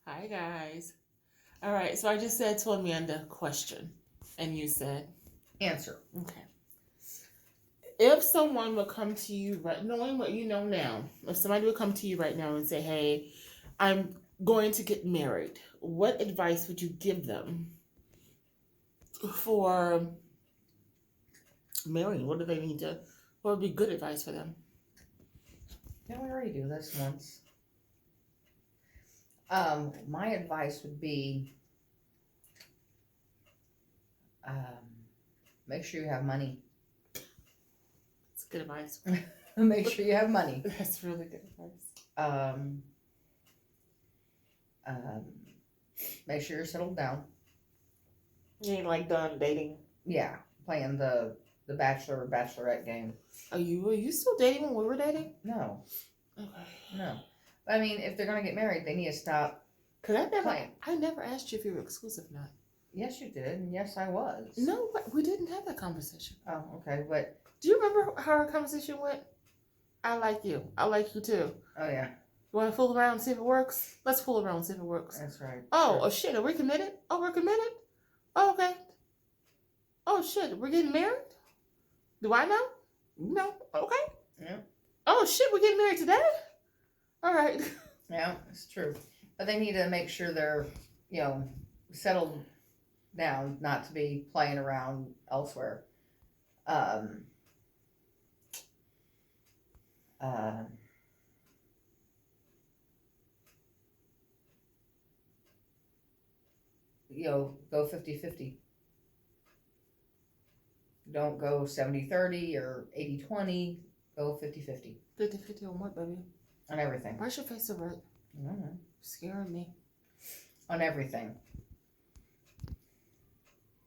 Hi, guys. All right, so I just said to Amanda question, and you said, Answer. okay. If someone would come to you, right, knowing what you know now, if somebody would come to you right now and say, hey, I'm going to get married, what advice would you give them for marrying? What do they need to, what would be good advice for them? Didn't we already do this once? My advice would be, um, make sure you have money. It's good advice. Make sure you have money. That's really good advice. Um, make sure you're settled down. You ain't like done dating. Yeah, playing the bachelor or bachelorette game. Are you still dating when we were dating? No, Okay. no. I mean, if they're gonna get married, they need to stop. Cause I never asked you if you were exclusive or not. Yes, you did, and yes, I was. No, but we didn't have that conversation. Oh, okay, but Do you remember how our conversation went? I like you. I like you too. oh yeah, You want to fool around and see if it works? Let's fool around and see if it works. that's right. Oh, Sure. oh shit, are we committed? Oh, we're committed? Oh, okay. Oh shit, we're getting married? Do I know? No. Okay. Yeah. Oh shit, we're getting married today? All right. Yeah, it's true. But they need to make sure they're, settled down, not to be playing around elsewhere. Um, uh, go 50-50. Don't go 70-30 or 80-20. Go 50-50 50-50 on what, baby? on everything. Why's your face so red? Mm-hmm. Scaring me. On everything.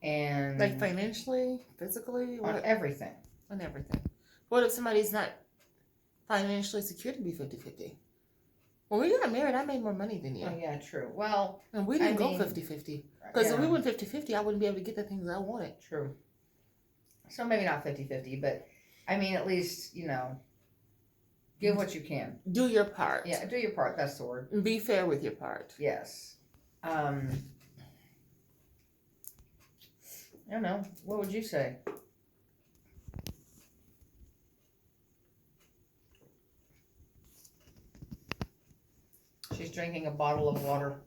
And like financially, physically, on what? everything. On everything. What if somebody's not financially secure to be 50-50? When we got married, I made more money than you. Oh, yeah, true. Well, and we didn't go 50-50. Because if we went 50-50, I wouldn't be able to get the things I wanted. True. So maybe not 50-50, but I mean, at least, give what you can. Do your part. Yeah, do your part. That's the word. And be fair with your part. Yes. I don't know. What would you say? She's drinking a bottle of water.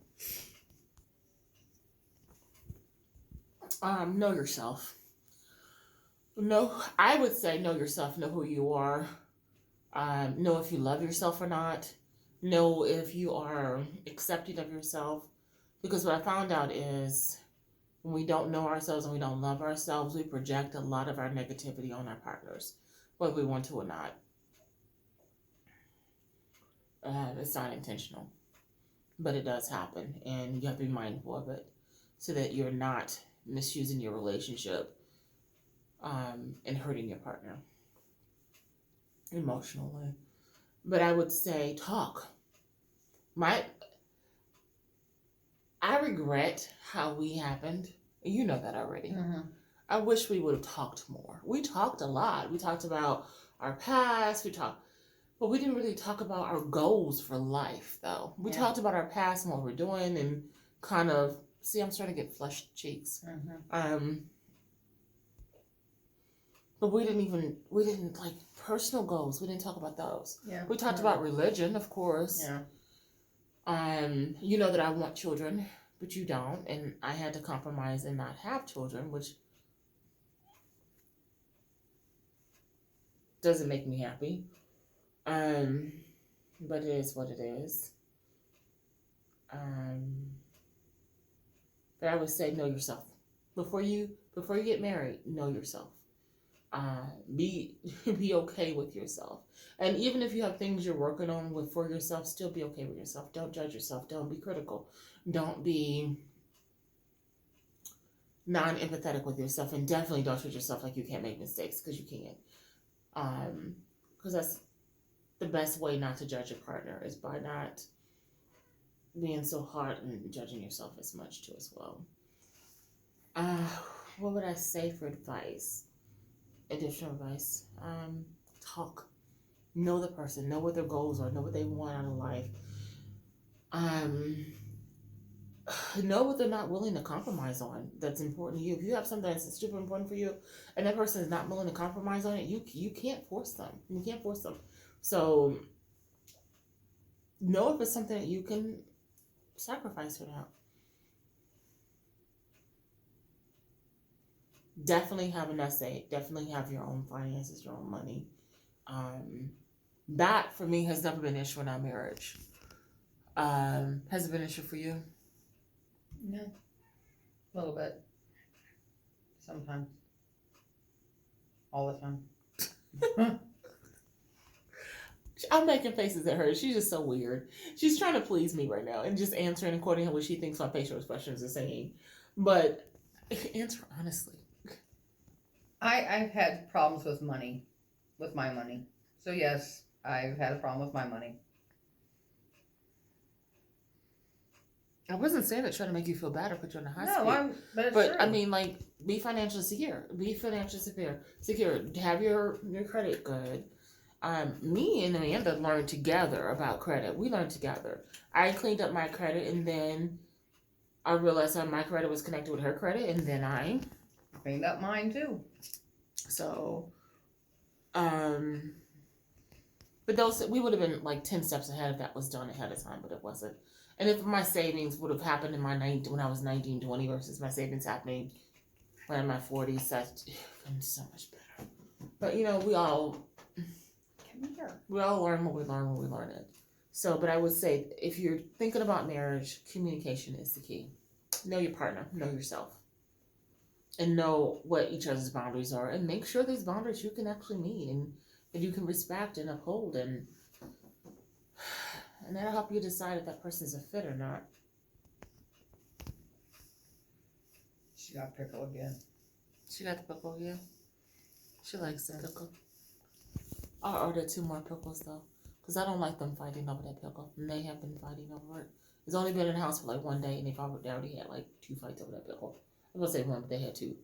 Know yourself. I would say know yourself, know who you are. Know if you love yourself or not. Know if you are accepting of yourself. Because what I found out is when we don't know ourselves and we don't love ourselves, we project a lot of our negativity on our partners, whether we want to or not. It's not intentional, but it does happen, and you have to be mindful of it so that you're not misusing your relationship and hurting your partner emotionally. But I would say talk. I regret how we happened. You know that already. Mm-hmm. I wish we would have talked more. We talked a lot. We talked about our past. But we didn't really talk about our goals for life, though. We talked about our past and what we're doing, and kind of see. I'm starting to get flushed cheeks. Mm-hmm. But we didn't like personal goals. We didn't talk about those. Yeah. We talked about religion, of course. Yeah. You know that I want children, but you don't, and I had to compromise and not have children, which doesn't make me happy. But it is what it is. But I would say know yourself before you get married. Know yourself. Be okay with yourself, and even if you have things you're working on for yourself, still be okay with yourself. Don't judge yourself. Don't be critical. Don't be non-empathetic with yourself, and definitely don't treat yourself like you can't make mistakes, because you can. Because that's the best way not to judge your partner, is by not being so hard and judging yourself as much too as well. What would I say for advice? Additional advice. Talk. Know the person. Know what their goals are. Know what they want out of life. know what they're not willing to compromise on that's important to you. If you have something that's super important for you and that person is not willing to compromise on it, you can't force them. You can't force them. So know if it's something that you can sacrifice for that. Definitely have an essay. Definitely have your own finances, your own money. That for me has never been an issue in our marriage. Has it been an issue for you? No. A little bit. Sometimes. All the time. I'm making faces at her. She's just so weird. She's trying to please me right now and just answering according to what she thinks my facial expressions are saying. But answer honestly. I've had problems with money. With my money. So yes, I've had a problem with my money. I wasn't saying it trying to make you feel bad or put you on a high No, speed. but it's But true. I mean, like, be financially secure. Be financially secure. Have your credit good. Me and Amanda learned together about credit. We learned together. I cleaned up my credit, and then I realized that my credit was connected with her credit, and then I cleaned up mine too. So, but those we would have been like 10 steps ahead if that was done ahead of time, but it wasn't. And if my savings would have happened in when I was 19, 20 versus my savings happening when I'm in my 40s, that's been so much better. But you know, we all learn what we learn when we learn it. So, but I would say if you're thinking about marriage, communication is the key. Know your partner, know yourself, and know what each other's boundaries are, and make sure there's boundaries you can actually meet and that you can respect and uphold, and that'll help you decide if that person's a fit or not. She got pickle again. She got the pickle, yeah. She likes the pickle. I'll order 2 more pickles though, because I don't like them fighting over that pickle, and they have been fighting over it. It's only been in the house for like 1 day, and they already had like 2 fights over that pickle. I'm gonna say 1, but they had 2.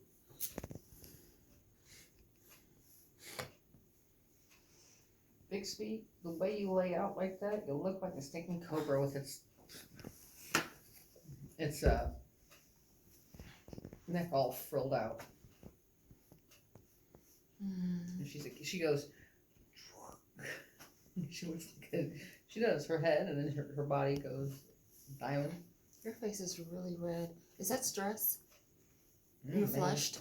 Bixby, the way you lay out like that, you'll look like a stinking cobra with its neck all frilled out. And she goes. She looks good. She does her head, and then her body goes diamond. Your face is really red. Is that stress? You're flushed.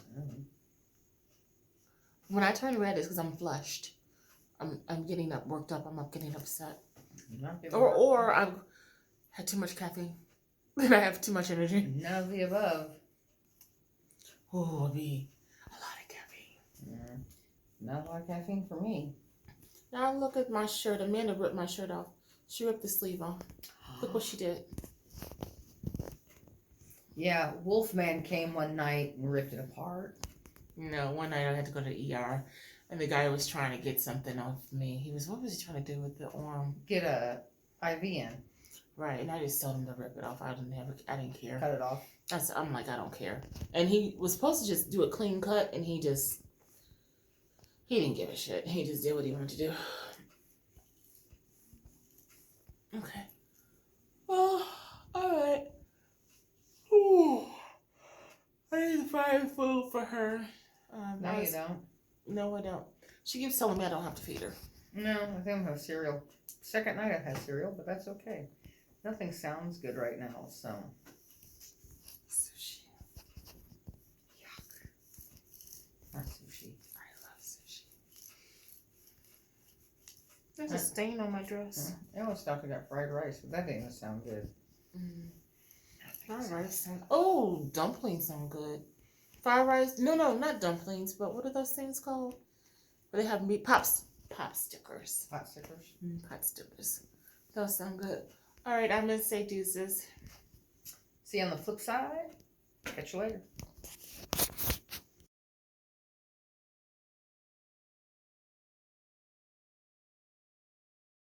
When I turn red, it's because I'm flushed. I'm getting worked up. I'm getting upset. Or I've had too much caffeine. And I have too much energy. None of the above. Oh, it'll be a lot of caffeine. Not a lot of caffeine for me. Now look at my shirt. Amanda ripped my shirt off. She ripped the sleeve off. Look what she did. Yeah, Wolfman came one night and ripped it apart. No, one night I had to go to the ER, and the guy was trying to get something off me. What was he trying to do with the arm? Get a IV in. Right, and I just told him to rip it off. I didn't care. Cut it off. I'm like, I don't care. And he was supposed to just do a clean cut, and he didn't give a shit. He just did what he wanted to do. Okay. Oh, alright. I need to find food for her. No, you don't. No, I don't. She keeps telling me I don't have to feed her. No, I think I'm gonna have cereal. Second night I've had cereal, but that's okay. Nothing sounds good right now, so. Sushi. Yuck. Not sushi. I love sushi. There's a stain on my dress. I always thought I got fried rice, but that didn't sound good. Fried rice. Dumplings sound good. Fried rice? No, not dumplings, but what are those things called? Where they have meat pot stickers. Pot stickers? Pot stickers. Those sound good. Alright, I'm gonna say deuces. See you on the flip side. Catch you later.